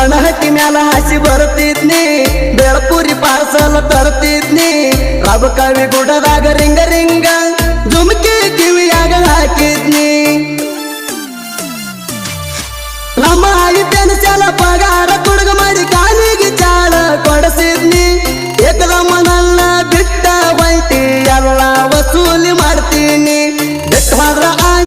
ಬಣಹಟ್ಟಿ ಮ್ಯಾಲ ಹಾಸಿ ಬರ್ತಿದ್ನಿ ಬೆಳಪುರಿ ಪಾರ್ಸಲ್ ತರ್ತಿದ್ನಿ ರಬ ಕವಿ ಗುಡದಾಗ ರಿಂಗ ರಿಂಗ ಜುಮ್ಕಿ ಕಿವಿಯಾಗ ಹಾಕಿದ್ನಿ ನಮ್ಮ ಆಯಿತೇನು ಸಲ ಪಗಾರ ಕುಡುಗ ಮಾಡಿ ಕಾಲಿಗೆ ಚಾಳ ಕೊಡಸಿದ್ನಿ ಏಕದಮ್ಮ